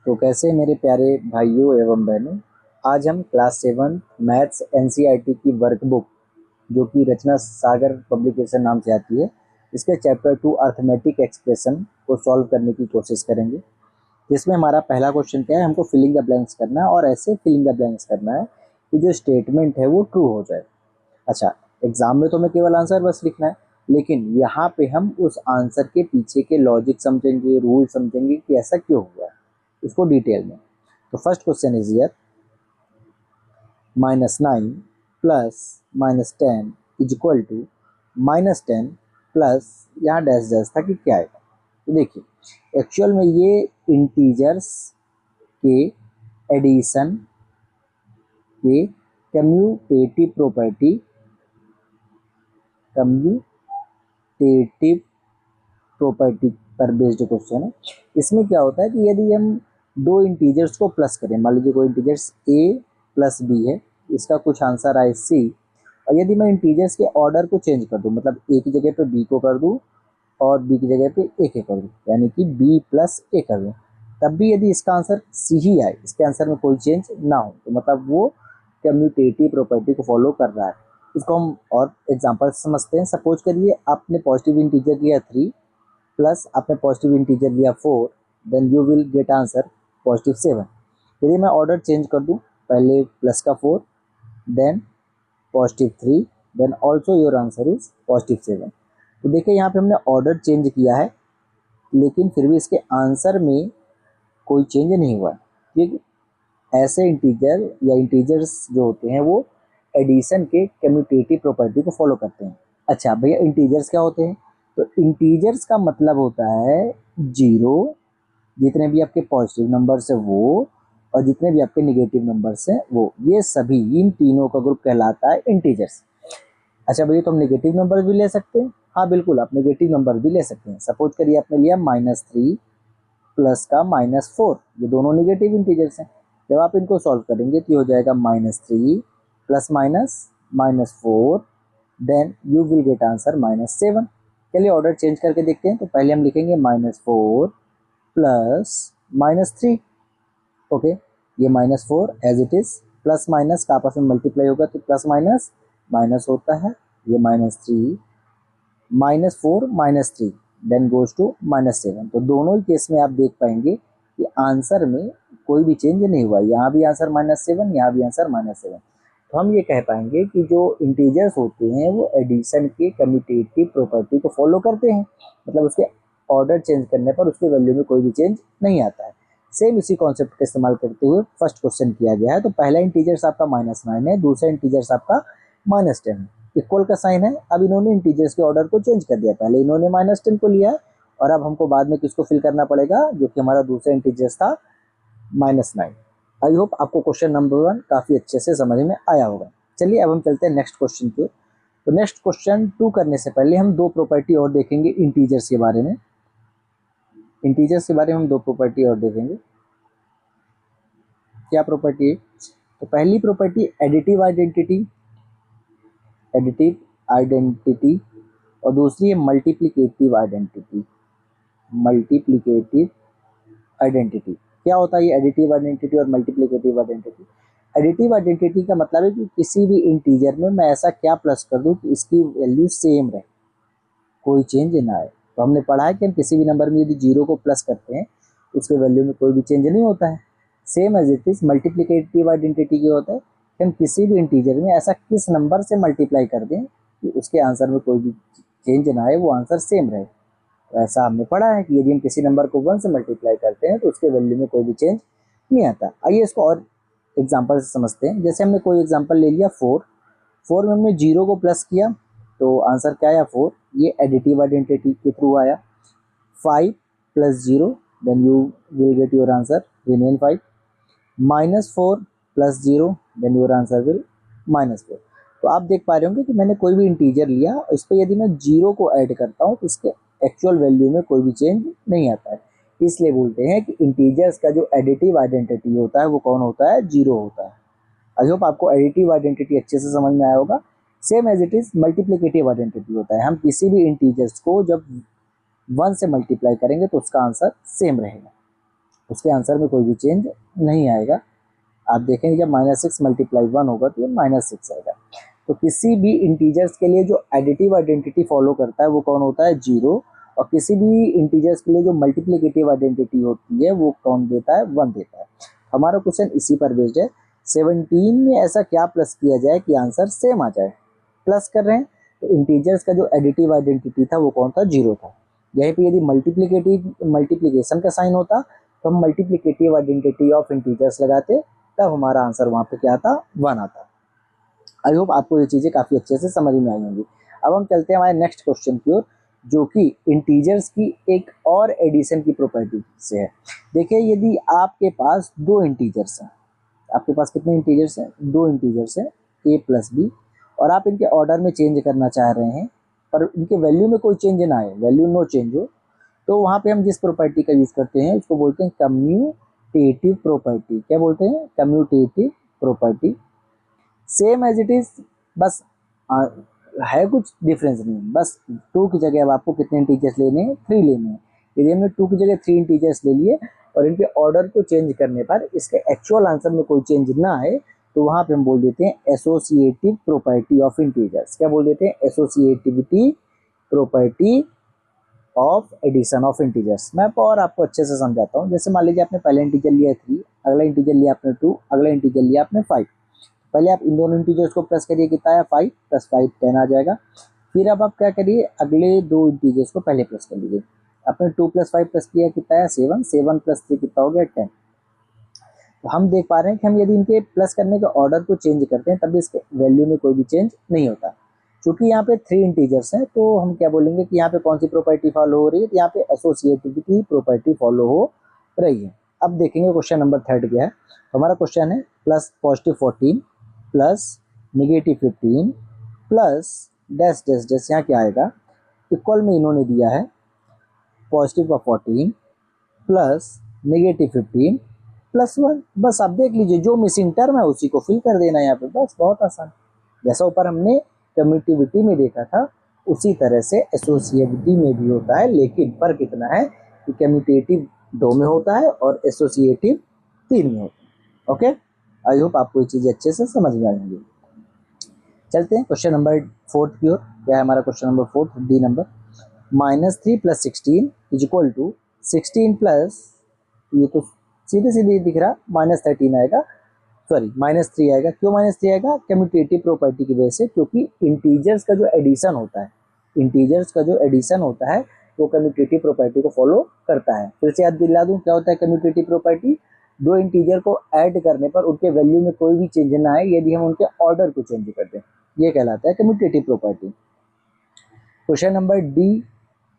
तो कैसे मेरे प्यारे भाइयों एवं बहनों, आज हम क्लास 7 मैथ्स एनसीईआरटी की वर्कबुक जो कि रचना सागर पब्लिकेशन नाम से आती है, इसके चैप्टर 2 अर्थमेटिक एक्सप्रेशन को सॉल्व करने की कोशिश करेंगे। जिसमें हमारा पहला क्वेश्चन क्या है, हमको फिलिंग द ब्लैंक्स करना है और ऐसे फिलिंग द ब्लैंक्स करना है कि जो स्टेटमेंट है वो ट्रू हो जाए। अच्छा, एग्जाम में तो हमें केवल आंसर बस लिखना है, लेकिन यहाँ पे हम उस आंसर के पीछे के लॉजिक समझेंगे, रूल समझेंगे कि ऐसा क्यों हुआ, इसको डिटेल में। तो first question is here, -9 plus -10 is equal to -10 plus यहाँ डैश डैश था कि क्या आएगा। तो देखिए एक्चुअल में ये इंटीजर्स के एडिशन के कम्यूटेटिव प्रॉपर्टी पर बेस्ड क्वेश्चन है। इसमें क्या होता है कि यदि हम दो इंटीजर्स को प्लस करें, मान लीजिए कोई इंटीजर्स a प्लस बी है, इसका कुछ आंसर आए c, और यदि मैं इंटीजर्स के ऑर्डर को चेंज कर दूं, मतलब a की जगह पे b को कर दूं और b की जगह पे a के कर दूं, यानी कि b प्लस a कर दूं, तब भी यदि इसका आंसर c ही आए, इसके आंसर में कोई चेंज ना हो, तो मतलब वो कम्यूटेटिव प्रॉपर्टी को फॉलो कर रहा है। इसको हम और एग्जांपल समझते हैं। सपोज करिए आपने पॉजिटिव इंटीजर लिया 3 प्लस आपने पॉजिटिव इंटीजर लिया 4, then you will get answer positive 7। यदि मैं ऑर्डर चेंज कर दूं, पहले प्लस का 4, then positive 3, then also your answer is positive 7। तो देखिए यहाँ पे हमने ऑर्डर चेंज किया है, लेकिन फिर भी इसके आंसर में कोई चेंज नहीं हुआ। ठीक, ऐसे इंटीजर या इंटीजर्स जो होते हैं वो एडिशन के कम्यूटेटिव प्रॉपर्टी को फॉलो करते हैं। अच्छा भैया, इंटीजर्स क्या होते हैं? तो इंटीजर्स का मतलब होता है जीरो, जितने भी आपके पॉजिटिव नंबर्स है वो, और जितने भी आपके निगेटिव नंबर्स हैं वो, ये सभी इन तीनों का ग्रुप कहलाता है इंटीजर्स। अच्छा भैया, तो हम नेगेटिव नंबर भी ले सकते हैं? हाँ बिल्कुल, आप नेगेटिव नंबर भी ले सकते हैं। सपोज करिए आपने लिया -3 प्लस का -4, ये दोनों नेगेटिव इंटीजर्स हैं। जब आप इनको सॉल्व करेंगे तो ये हो जाएगा -3 plus -4, then you will get answer -7। चलिए ऑर्डर चेंज करके देखते हैं। तो पहले हम लिखेंगे -4 प्लस -3। ओके, ये -4 as it is, plus minus का आपस में मल्टीप्लाई होगा तो प्लस माइनस माइनस होता है। ये -3 -4 -3 देन गोज टू -7। तो दोनों ही केस में आप देख पाएंगे कि आंसर में कोई भी चेंज नहीं हुआ। यहाँ भी आंसर -7, यहाँ भी आंसर -7। तो हम ये कह पाएंगे कि जो इंटीजर्स होते हैं वो एडिशन के कम्यूटेटिव प्रॉपर्टी को फॉलो करते हैं, मतलब उसके ऑर्डर चेंज करने पर उसके वैल्यू में कोई भी चेंज नहीं आता है। सेम इसी कॉन्सेप्ट का इस्तेमाल करते हुए फर्स्ट क्वेश्चन किया गया है। तो पहला इंटीजर्स आपका -9 है, दूसरा इंटीजर्स आपका -10 है। इक्वल का साइन है। अब इन्होंने इंटीजर्स के ऑर्डर को चेंज कर दिया, पहले इन्होंने -10 को लिया और अब हमको बाद में किसको फिल करना पड़ेगा, जो कि हमारा दूसरा इंटीजर्स था -9। आई होप आपको क्वेश्चन नंबर 1 काफ़ी अच्छे से समझ में आया होगा। चलिए अब हम चलते हैं नेक्स्ट क्वेश्चन पे। तो नेक्स्ट क्वेश्चन 2 करने से पहले हम दो प्रॉपर्टी और देखेंगे इंटीजर्स के बारे में। इंटीजर्स के बारे में हम दो प्रॉपर्टी और देखेंगे। क्या प्रॉपर्टी है? तो पहली प्रॉपर्टी एडिटिव आइडेंटिटी और दूसरी है मल्टीप्लिकेटिव आइडेंटिटी। क्या होता है ये एडिटिव आइडेंटिटी और मल्टीप्लिकेटिव आइडेंटिटी? एडिटिव आइडेंटिटी का मतलब है कि किसी भी इंटीजर में मैं ऐसा क्या प्लस कर दूं कि इसकी वैल्यू सेम रहे, कोई चेंज ना आए। तो हमने पढ़ा है कि हम किसी भी नंबर में यदि 0 को प्लस करते हैं तो उसके वैल्यू में कोई भी चेंज नहीं होता है। Same as it is multiplicative identity क्या होता है कि हम किसी भी इंटीजर में ऐसा किस नंबर से मल्टीप्लाई कर दें कि उसके आंसर में कोई भी चेंज ना आए, वो आंसर सेम रहे। तो ऐसा हमने पढ़ा है कि यदि हम किसी नंबर को 1 से मल्टीप्लाई करते हैं तो उसके वैल्यू में कोई भी चेंज नहीं आता। आइए इसको और एग्जांपल से समझते हैं। जैसे हमने कोई एग्जांपल ले लिया 4 में हमने 0 को प्लस किया तो आंसर क्या आया 4, ये एडिटिव आइडेंटिटी के थ्रू आया। 5 plus 0 then you will get your answer remain 5। -4 plus 0 then your answer will -4। तो आप देख पा रहे होंगे कि मैंने कोई भी इंटीजर लिया, इस पर यदि मैं 0 को ऐड करता हूँ तो इसके एक्चुअल वैल्यू में कोई भी चेंज नहीं आता है। इसलिए बोलते हैं कि इंटीजर्स का जो एडिटिव आइडेंटिटी होता है वो कौन होता है? 0 होता है। आई होप आपको एडिटिव आइडेंटिटी अच्छे से समझ में आया होगा। Same as it is multiplicative identity होता है, हम किसी भी इंटीजर्स को जब 1 से मल्टीप्लाई करेंगे तो उसका आंसर सेम रहेगा। उसके आंसर में कोई भी चेंज नहीं आएगा। आप देखेंगे जब -6 × 1 होगा तो ये -6 आएगा। तो किसी भी इंटीजर्स के लिए जो एडिटिव आइडेंटिटी फॉलो करता है वो कौन होता है, 0। और किसी भी इंटीजर्स के लिए जो मल्टीप्लिकेटिव आइडेंटिटी होती है वो कौन देता है, 1 देता है। हमारा क्वेश्चन इसी पर बेस्ड है। 17 में ऐसा क्या प्लस किया जाए कि आंसर सेम आ जाए। प्लस कर रहे हैं तो इंटीजर्स का जो एडिटिव आइडेंटिटी था वो कौन था, 0 था। यहीं पे यदि मल्टीप्लिकेशन का साइन होता तो हम मल्टीप्लिकेटिव आइडेंटिटी ऑफ इंटीजर्स लगाते, तब हमारा आंसर वहाँ पे क्या आता, 1 आता। आई होप आपको ये चीज़ें काफ़ी अच्छे से समझ में आई होंगी। अब हम चलते हैं हमारे नेक्स्ट क्वेश्चन की ओर, जो कि इंटीजर्स की एक और एडिशन की प्रॉपर्टी से है। देखिए यदि आपके पास 2 इंटीजर्स हैं, आपके पास कितने इंटीजर्स हैं, 2 इंटीजर्स हैं a + b, और आप इनके ऑर्डर में चेंज करना चाह रहे हैं पर इनके वैल्यू में कोई चेंज ना आए, वैल्यू नो चेंज हो, तो वहाँ पे हम जिस प्रॉपर्टी का यूज़ करते हैं उसको बोलते हैं कम्यूटेटिव प्रॉपर्टी। क्या बोलते हैं, commutative property. Same as it is, बस है कुछ डिफरेंस नहीं, बस 2 की जगह अब आपको कितने इंटीजर्स लेने हैं, 3 लेने हैं। यदि हमने 2 की जगह 3 इंटीजर्स ले लिए और इनके ऑर्डर को चेंज करने पर इसके एक्चुअल आंसर में कोई चेंज ना आए, तो वहाँ पे हम बोल देते हैं एसोसिएटिव प्रॉपर्टी ऑफ इंटीजर्स। क्या बोल देते हैं, associativity property of addition of integers. मैं और आपको अच्छे से समझाता हूँ। जैसे मान लीजिए आपने पहला इंटीजर लिया 3, अगला इंटीजर लिया आपने 2, अगला इंटीजर लिया आपने 5। पहले आप इन दोनों इंटीजर्स को प्लस करिए, कितना है 5 + 5 10 आ जाएगा। फिर अब आप क्या करिए, अगले 2 इंटीजर्स को पहले प्लस कर लीजिए। आपने 2 + 5 प्लस किया, कितना है 7, 7 + 3 कितना हो गया 10। तो हम देख पा रहे हैं कि हम यदि इनके प्लस करने के ऑर्डर को चेंज करते हैं तब भी इसके वैल्यू में कोई भी चेंज नहीं होता। क्योंकि यहाँ पे 3 इंटीजर्स हैं तो हम क्या बोलेंगे कि यहाँ पे कौन सी प्रॉपर्टी फॉलो हो रही है, तो यहाँ पे एसोसिएटिविटी प्रॉपर्टी फॉलो हो रही है। अब देखेंगे क्वेश्चन नंबर 3 क्या है। हमारा क्वेश्चन है +14 + -15 प्लस डैश डैश डैश, यहाँ क्या आएगा, इक्वल में इन्होंने दिया है +14 + -15 + 1। बस आप देख लीजिए जो मिसिंग टर्म है उसी को फिल कर देना यहाँ पे, बस बहुत आसान। जैसा ऊपर हमने कम्यूटिविटी में देखा था उसी तरह से एसोसिएटिविटी में भी होता है, लेकिन फर्क इतना है कि कम्यूटेटिव 2 में होता है और एसोसिएटिव 3 में होता है। ओके, आई होप आपको ये चीज़ अच्छे से समझ में आएंगी। चलते हैं क्वेश्चन नंबर 4 की ओर। क्या है हमारा question number 4, D number. -3 + 16 = 16 plus, ये तो सीधे सीधे दिख रहा, -13 आएगा, सॉरी -3 आएगा। क्यों -3 आएगा, कम्यूटेटिव प्रॉपर्टी की वजह से, क्योंकि इंटीजर्स का जो एडिशन होता है, इंटीजर्स का जो एडिशन होता है वो कम्यूटेटिव प्रॉपर्टी को फॉलो करता है। फिर से याद दिला दूं क्या होता है कम्यूटेटिव प्रॉपर्टी, 2 इंटीजर को ऐड करने पर उनके वैल्यू में कोई भी चेंज ना आए यदि हम उनके ऑर्डर को चेंज कर दें, ये कहलाता है commutative property. Question number D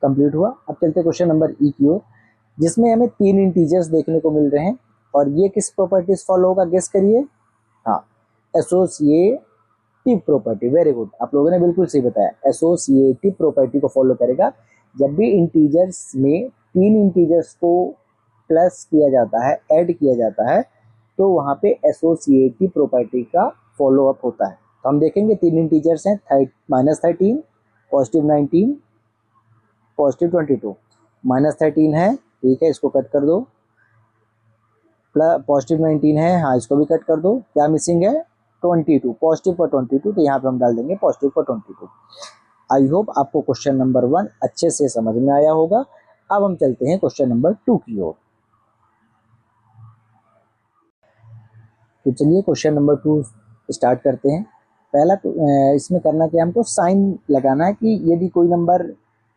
complete हुआ। अब चलते क्वेश्चन नंबर ई की ओर, जिसमें हमें 3 इंटीजर्स देखने को मिल रहे हैं और ये किस प्रॉपर्टीज फॉलो होगा, गेस करिए। हाँ, एसोसिएटिव प्रॉपर्टी। वेरी गुड, आप लोगों ने बिल्कुल सही बताया, एसोसिएटिव प्रॉपर्टी को फॉलो करेगा। जब भी इंटीजर्स में 3 इंटीजर्स को प्लस किया जाता है, ऐड किया जाता है, तो वहाँ पे एसोसिएटिव प्रॉपर्टी का फॉलो अप होता है। तो हम देखेंगे 3 इंटीजर्स हैं, -13, +19, +22। -13 है, ठीक है, इसको कट कर दो। +19 है, हाँ इसको भी कट कर दो। क्या मिसिंग है, 22, पॉजिटिव पर 22, तो यहाँ पे हम डाल देंगे पॉजिटिव पर 22। आई होप आपको क्वेश्चन नंबर 1 अच्छे से समझ में आया होगा। अब हम चलते हैं क्वेश्चन नंबर 2 की ओर। तो चलिए क्वेश्चन नंबर 2 स्टार्ट करते हैं। पहला इसमें करना क्या, हमको साइन लगाना है कि यदि कोई नंबर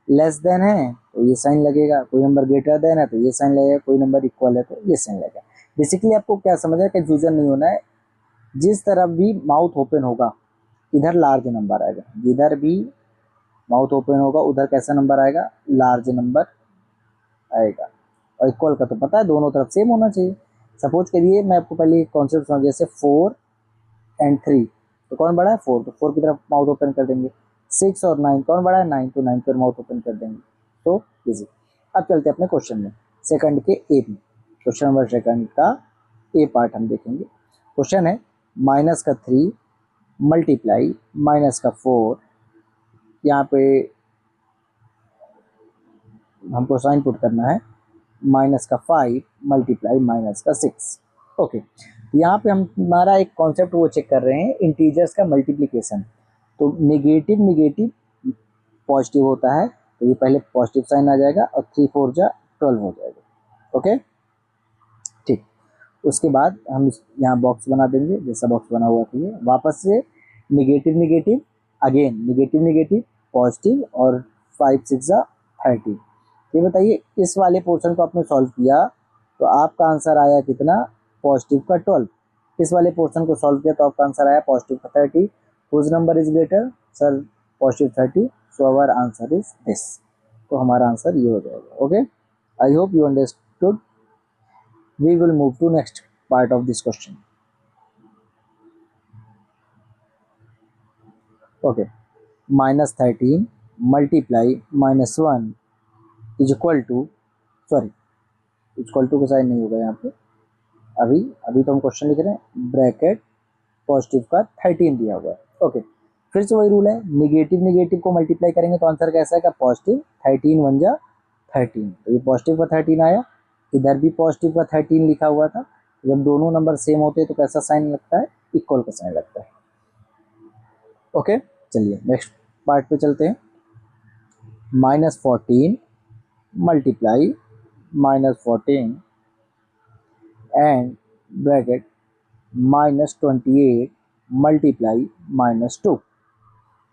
लेस देन है तो ये साइन लगेगा, कोई नंबर ग्रेटर देन है तो ये साइन लगेगा, कोई नंबर इक्वल है तो ये साइन लगेगा। बेसिकली आपको क्या समझ है, कंफ्यूजन नहीं होना है। जिस तरफ भी माउथ ओपन होगा इधर लार्ज नंबर आएगा, जिधर भी माउथ ओपन होगा उधर कैसा नंबर आएगा, लार्ज नंबर आएगा। और इक्वल का तो पता है दोनों तरफ सेम होना चाहिए। सपोज करिए मैं आपको पहले कॉन्सेप्ट समझ, जैसे 4 और 3, तो कौन बड़ा है 4, तो 4 की तरफ माउथ ओपन कर देंगे। 6 और 9, कौन बड़ा है 9, तो 9 पर माउथ ओपन कर देंगे। तो इजी। अब चलते हैं अपने क्वेश्चन में, सेकंड के ए में। क्वेश्चन नंबर सेकंड का ए पार्ट हम देखेंगे। क्वेश्चन है -3 × -4, यहाँ पे हमको साइन पुट करना है। माइनस का 5 मल्टीप्लाई माइनस का 6। ओके, यहाँ पे हम हमारा एक कॉन्सेप्ट वो चेक कर रहे हैं, इंटीजर्स का मल्टीप्लिकेशन। तो नेगेटिव नेगेटिव पॉजिटिव होता है, तो ये पहले पॉजिटिव साइन आ जाएगा और 3 4 जा 12 हो जाएगा। ओके ठीक, उसके बाद हम यहाँ बॉक्स बना देंगे, जैसा बॉक्स बना हुआ था ये, वापस से negative negative, again negative negative positive, और 5 6 जा 30। ये बताइए इस वाले पोर्शन को आपने सॉल्व किया तो आपका आंसर आया कितना, पॉजिटिव का 12। इस वाले पोर्शन को सॉल्व किया तो आपका आंसर आया पॉजिटिव का 30। Whose number is greater, sir positive 30, so our answer is this. तो हमारा आंसर ये हो जाएगा। Okay, I hope you understood. We will move to next part of this question. Okay, minus 13 multiply minus 1 is equal to, sorry, equal to का sign नहीं होगा यहाँ पे, अभी अभी तो हम क्वेश्चन लिख रहे हैं, ब्रैकेट पॉजिटिव का 13 दिया हुआ है। ओके, फिर से वही रूल है, निगेटिव निगेटिव को मल्टीप्लाई करेंगे तो आंसर कैसा है, पॉजिटिव 13 1 जा 13। तो ये पॉजिटिव का 13 आया, इधर भी पॉजिटिव का 13 लिखा हुआ था। जब दोनों नंबर सेम होते हैं तो कैसा साइन लगता है, इक्वल का साइन लगता है। ओके, चलिए नेक्स्ट पार्ट पे चलते हैं। -14 multiply -14 and bracket -28 multiply -2।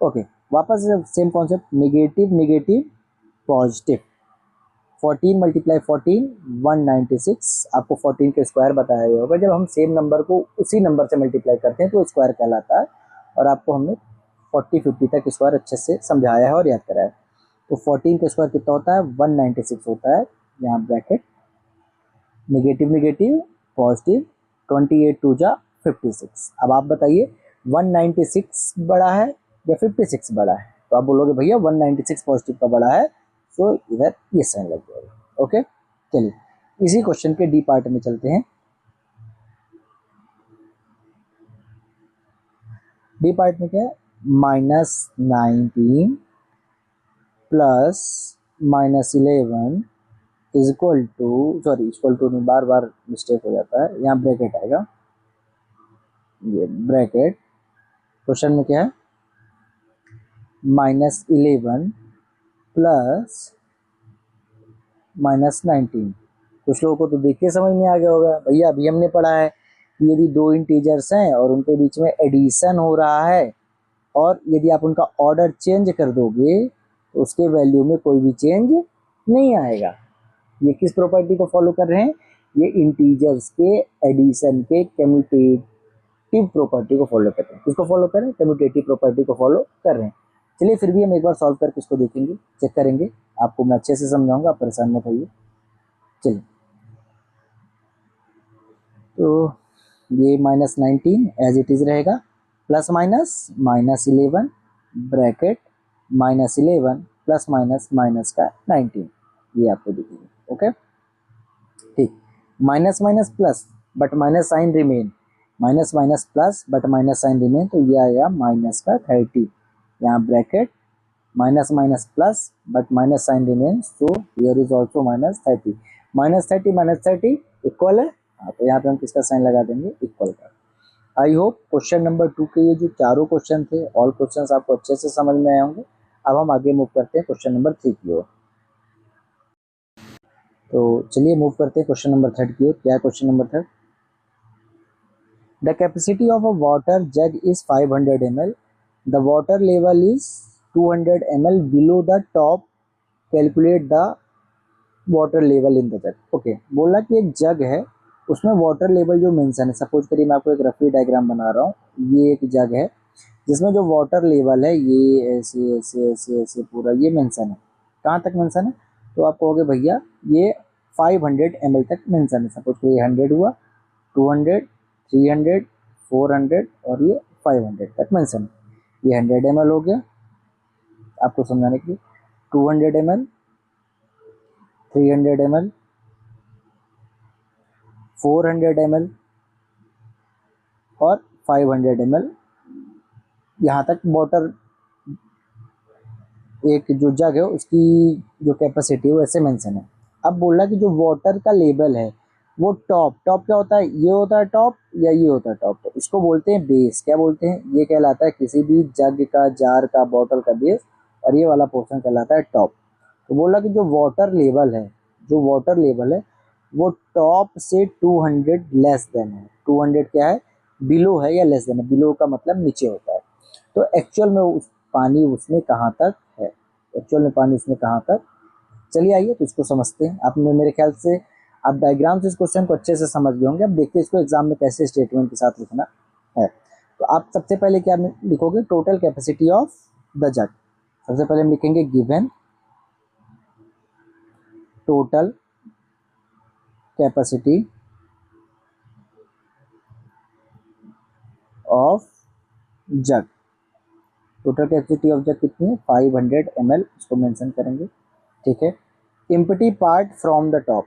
Okay, वापस same concept, negative negative positive. 14 multiply 14 196, आपको 14 के स्क्वायर बताया गया होगा। जब हम सेम नंबर को उसी नंबर से मल्टीप्लाई करते हैं तो स्क्वायर कहलाता है, और आपको हमने 40 50 तक स्क्वायर अच्छे से समझाया है और याद कराया है। तो 14 का स्क्वायर कितना होता है, 196 होता है। यहाँ ब्रैकेट निगेटिव निगेटिव पॉजिटिव, 28 2 जा 56। अब आप बताइए 196 बड़ा है या 56 बड़ा है, तो आप बोलोगे भैया 196 पॉजिटिव का बड़ा है, तो इधर ये साइन लग जाएगा। ओके, चलिए इसी क्वेश्चन के डी पार्ट में चलते हैं। डी पार्ट में क्या है, -19 plus -11 is equal to, sorry equal to में बार बार मिस्टेक हो जाता है, यहाँ ब्रैकेट आएगा, ये ब्रैकेट। क्वेश्चन में क्या है, -11 प्लस -19। कुछ लोगों को तो देखिए समझ में आ गया होगा, भैया अभी हमने पढ़ा है कि यदि दो इंटीजर्स हैं और उनके बीच में एडिशन हो रहा है, और यदि आप उनका ऑर्डर चेंज कर दोगे तो उसके वैल्यू में कोई भी चेंज नहीं आएगा। ये किस प्रॉपर्टी को फॉलो कर रहे हैं, ये इंटीजर्स के एडिशन के कम्यूटेटिव प्रॉपर्टी को फॉलो कर रहे हैं। किसको फॉलो कर रहे हैं, कम्यूटेटिव प्रॉपर्टी को फॉलो कर रहे हैं। चलिए फिर भी हम एक बार सॉल्व करके इसको देखेंगे, चेक करेंगे, आपको मैं अच्छे से समझाऊंगा, आप परेशान मत होइए। चलिए, तो ये -19 एज इट इज रहेगा, प्लस -11 ब्रैकेट -11 प्लस माइनस का 19, ये आपको दिखेगा। ओके ठीक, minus minus plus but minus sign remain, minus minus plus but minus sign remain, तो ये आएगा माइनस का 30। यहाँ bracket minus minus plus but minus sign remain, so here is also -30। -30 equal है, हाँ, तो यहाँ पे हम किसका साइन लगा देंगे, इक्वल का। आई होप क्वेश्चन नंबर 2 के ये जो चारों क्वेश्चन थे, ऑल क्वेश्चंस आपको अच्छे से समझ में आए होंगे। अब हम आगे मूव करते हैं क्वेश्चन नंबर 3 की ओर। तो चलिए मूव करते हैं क्वेश्चन नंबर 3 की ओर। क्या है question number 3, the capacity of a water jug is 500 ml, the water level is 200 ml below the top, calculate the water level in the jug. Okay, बोला कि एक जग है, उसमें वाटर लेवल जो मेंशन है, सपोज करिए मैं आपको एक रफली डायग्राम बना रहा हूँ, ये एक जग है जिसमें जो वाटर लेवल है ये ऐसे ऐसे ऐसे ऐसे पूरा ये मेंशन है। कहाँ तक मेंशन है, तो आप कहोगे भैया ये 500 ml तक मेंशन है। सपोज कोई 100 हुआ, 200 300 400 और ये 500 तक मेंशन है। ये 100 ml हो गया आपको समझाने के लिए, 200 ml 300 ml 400 ml और 500 ml, यहाँ तक वाटर एक जो जग है उसकी जो कैपेसिटी है वैसे मेंशन है। अब बोला कि जो वाटर का लेवल है वो टॉप, टॉप क्या होता है, ये होता है टॉप या ये होता है टॉप, तो इसको बोलते हैं बेस। क्या बोलते हैं, ये कहलाता है किसी भी जग का, जार का, बॉटल का बेस, और ये वाला पोर्शन कहलाता है टॉप। तो बोला कि जो वाटर लेवल है, जो वाटर लेवल है वो टॉप से 200 लेस देन है। 200 क्या है, बिलो है या लेस देन है, बिलो का मतलब नीचे होता है। तो एक्चुअल में उस पानी उसमें कहाँ तक है, एक्चुअल में पानी उसमें कहाँ तक। चलिए आइए तो इसको समझते हैं। आपने मेरे ख्याल से आप डायग्राम से इस क्वेश्चन को अच्छे से समझ गए होंगे। अब देखते हैं इसको एग्जाम में कैसे स्टेटमेंट के साथ लिखना है। तो आप सबसे पहले क्या लिखोगे, total capacity of the jug. सबसे पहले हम लिखेंगे given total capacity of jug. Total capacity of jug कितनी है, 500 ml, इसको मेंशन करेंगे। ठीक है, empty part from the top.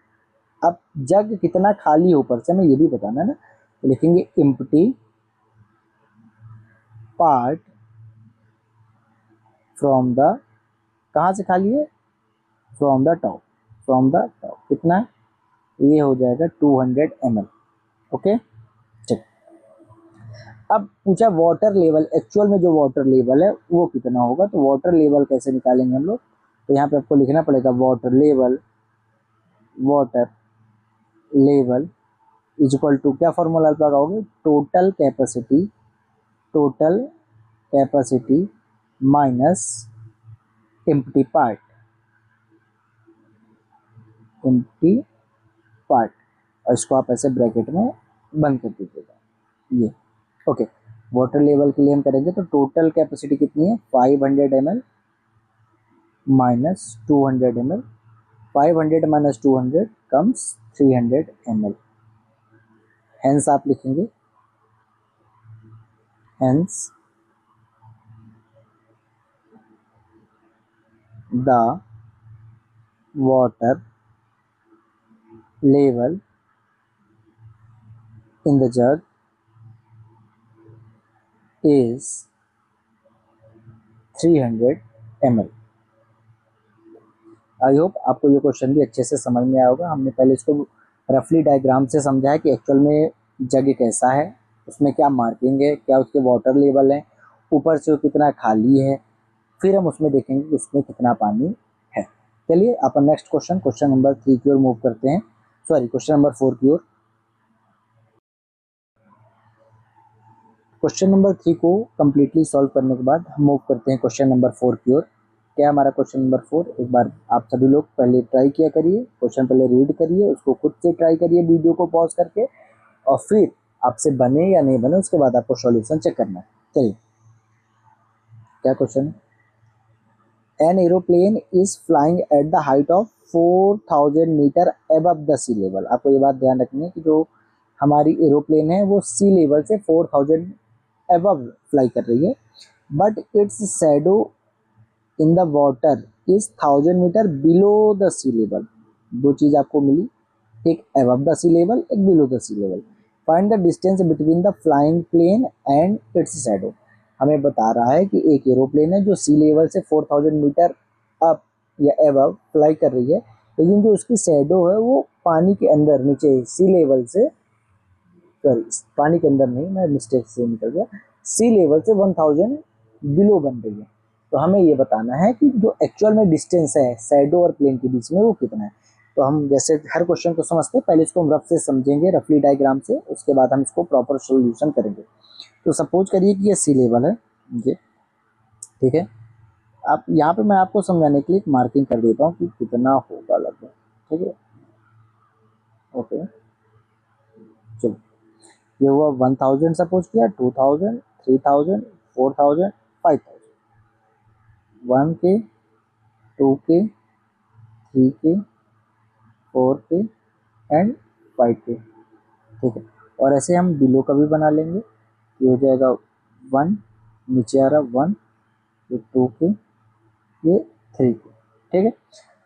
अब जग कितना खाली ऊपर से हमें ये भी बताना है ना, तो लिखेंगे एम्प्टी पार्ट फ्रॉम द, कहाँ से खाली है, from the top, from the top कितना है, ये हो जाएगा 200 ml। ओके, ठीक। अब पूछा वाटर लेवल, एक्चुअल में जो वाटर लेवल है वो कितना होगा, तो वाटर लेवल कैसे निकालेंगे हम लोग, तो यहाँ पे आपको लिखना पड़ेगा water level, water level is equal to, क्या फॉर्मूला आप लगाओगे, total capacity, total capacity minus empty part, empty part, और इसको आप ऐसे ब्रैकेट में बंद कर दीजिएगा ये। ओके, वाटर लेवल के लिए हम करेंगे तो टोटल कैपेसिटी कितनी है, 500 ml minus 200 ml, 500 minus 200 comes 300 ml। Hence आप लिखेंगे, hence the water level in the jug is 300 ml। I hope आपको ये क्वेश्चन भी अच्छे से समझ में आया होगा। हमने पहले इसको रफली डायग्राम से समझा है कि एक्चुअल में जग कैसा है, उसमें क्या मार्किंग है, क्या उसके वाटर लेवल है, ऊपर से वो कितना खाली है, फिर हम उसमें देखेंगे कि उसमें कितना पानी है। चलिए अपन नेक्स्ट क्वेश्चन, क्वेश्चन नंबर 3 की ओर मूव करते हैं, सॉरी क्वेश्चन नंबर 4 की ओर। क्वेश्चन नंबर 3 को कम्प्लीटली सॉल्व करने के बाद हम मूव करते हैं क्वेश्चन नंबर 4 की ओर। क्या हमारा क्वेश्चन नंबर 4, एक बार आप सभी लोग पहले ट्राई किया करिए, क्वेश्चन पहले रीड करिए, उसको खुद से ट्राई करिए वीडियो को पॉज करके, और फिर आपसे बने या नहीं बने उसके बाद आपको सॉल्यूशन चेक करना है। चलिए क्या क्वेश्चन है, an aeroplane is flying at the height of 4000 metre above the sea level. आपको ये बात ध्यान रखनी है कि जो हमारी एरोप्लेन है वो सी लेवल से 4000 अबव फ्लाई कर रही है, but its shadow in the water is 1000 metre below the sea level. दो चीज आपको मिली, एक अबव द सी लेवल, एक below the sea level. Find the distance between the flying plane and its shadow. हमें बता रहा है कि एक एरोप्लेन है जो सी लेवल से 4000 मीटर अप या अबव फ्लाई कर रही है, लेकिन जो उसकी शैडो है वो पानी के अंदर नीचे सी लेवल से, सॉरी पानी के अंदर नहीं, मैं मिस्टेक से निकल गया, सी लेवल से 1000 बिलो बन रही है। तो हमें ये बताना है कि जो एक्चुअल में डिस्टेंस है शैडो और प्लेन के बीच में वो कितना है। तो हम जैसे हर क्वेश्चन को समझते हैं, पहले इसको हम रफ से समझेंगे, रफली डायग्राम से, उसके बाद हम इसको प्रॉपर सोल्यूशन करेंगे। तो सपोज करिए कि ये सी लेवल है ये, ठीक है। आप यहाँ पे मैं आपको समझाने के लिए मार्किंग कर देता हूँ कि कितना होगा लगभग, ठीक है। ओके चलो, ये हुआ 1000 सपोज किया, 2000, 3000, 4000, 5000, 1 के, 2 के, 3 के, 4 के एंड 5 के, ठीक है। और ऐसे हम बिलो का भी बना लेंगे, ये हो जाएगा 1, नीचे आ रहा 1, ये 2 के, ये 3 के, ठीक है।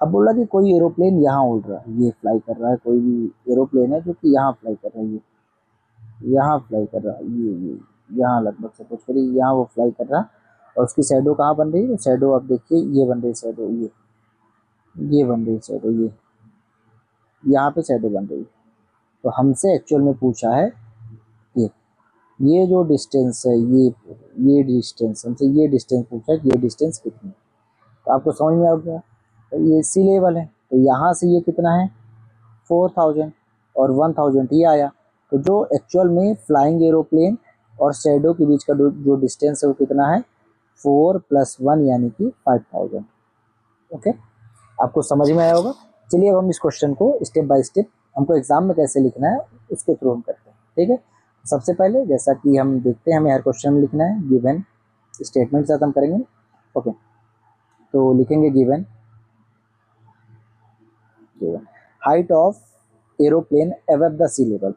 अब बोला कि कोई एरोप्लेन यहाँ उड़ रहा है, ये फ्लाई कर रहा है, कोई भी एरोप्लेन है जो कि यहाँ फ्लाई कर रहा है, ये यहाँ फ्लाई कर रहा है, ये यहाँ लगभग सपोज करिए यहाँ वो फ्लाई कर रहा है, और उसकी शैडो कहाँ बन रही है, शैडो आप देखिए ये बन रही है, शैडो ये बन रही है, शैडो ये, यहाँ पे शैडो बन रही है। तो हमसे एक्चुअल में पूछा है ये जो डिस्टेंस है, ये डिस्टेंस, हमसे ये डिस्टेंस पूछा है कि ये डिस्टेंस कितनी है। तो आपको समझ में आ गया, तो ये सी लेवल है, तो यहाँ से ये कितना है 4000 और 1000 ये आया। तो जो एक्चुअल में फ्लाइंग एरोप्लेन और शैडो के बीच का जो डिस्टेंस है वो कितना है 4 + 1 यानी कि 5000। ओके, आपको समझ में आया होगा। चलिए अब हम इस क्वेश्चन को स्टेप बाय स्टेप हमको एग्जाम में कैसे लिखना है उसके थ्रू हम करते हैं। ठीक है, सबसे पहले जैसा कि हम देखते हैं हमें हर क्वेश्चन में लिखना है गिवन स्टेटमेंट के साथ हम करेंगे। ओके, तो लिखेंगे given height of aeroplane above the sea level.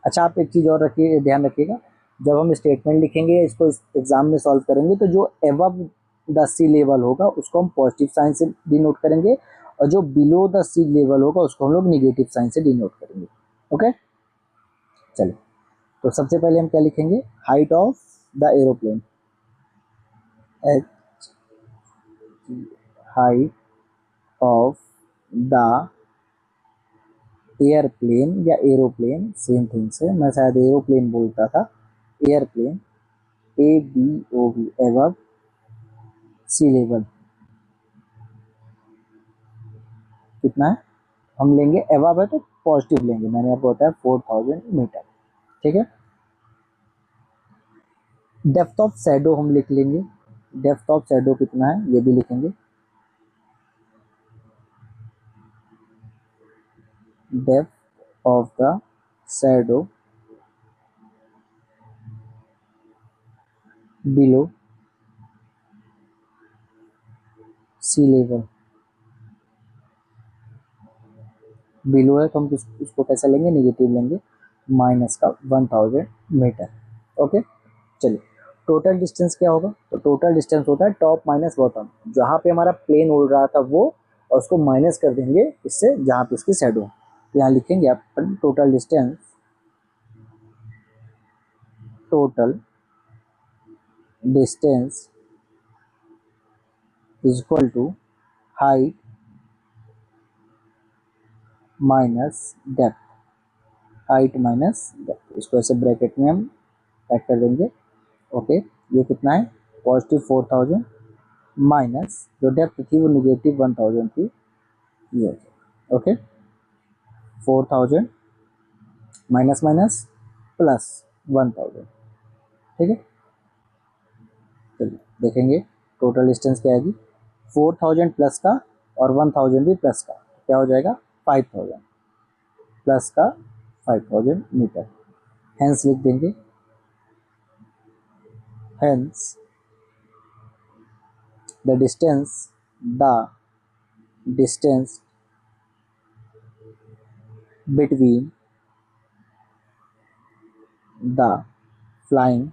अच्छा, आप एक चीज़ और रखिए, ध्यान रखिएगा, जब हम स्टेटमेंट लिखेंगे इसको एग्जाम में सॉल्व करेंगे तो जो अबव द सी लेवल होगा उसको हम पॉजिटिव साइन से डिनोट करेंगे और जो बिलो द सी लेवल होगा उसको हम लोग निगेटिव साइन से डिनोट करेंगे। ओके, चलिए तो सबसे पहले हम क्या लिखेंगे, height of the aeroplane, height of the airplane या एरोप्लेन सेम थिंग से, मैं शायद एरोप्लेन बोलता था, airplane ABOV above sea level कितना है, हम लेंगे एबव है तो पॉजिटिव लेंगे, मैंने आपको बताया 4000 मीटर। ठीक है, डेप्थ ऑफ शैडो हम लिख लेंगे, डेप्थ ऑफ शैडो कितना है ये भी लिखेंगे, depth of the shadow below sea level, below है तो हम उसको कैसे लेंगे, निगेटिव लेंगे, माइनस का 1000 मीटर। ओके, चलिए टोटल डिस्टेंस क्या होगा, तो टोटल डिस्टेंस होता है टॉप माइनस बॉटम, जहाँ पे हमारा प्लेन उड़ रहा था वो, और उसको माइनस कर देंगे इससे जहाँ पे उसकी शैडो है। तो यहाँ लिखेंगे आप total distance, total distance is equal to height minus depth, height minus depth, इसको ऐसे ब्रैकेट में हम ऐड कर देंगे। ओके, ये कितना है पॉजिटिव 4000 माइनस जो डेप्थ थी वो निगेटिव 1000 थी, ये। Okay, 4000 minus minus plus 1000। ठीक है, चलिए देखेंगे टोटल डिस्टेंस क्या आएगी, 4000 प्लस का और 1000 भी प्लस का, क्या हो जाएगा 5000 प्लस का 5000 मीटर। हेंस लिख देंगे, hence the distance between the flying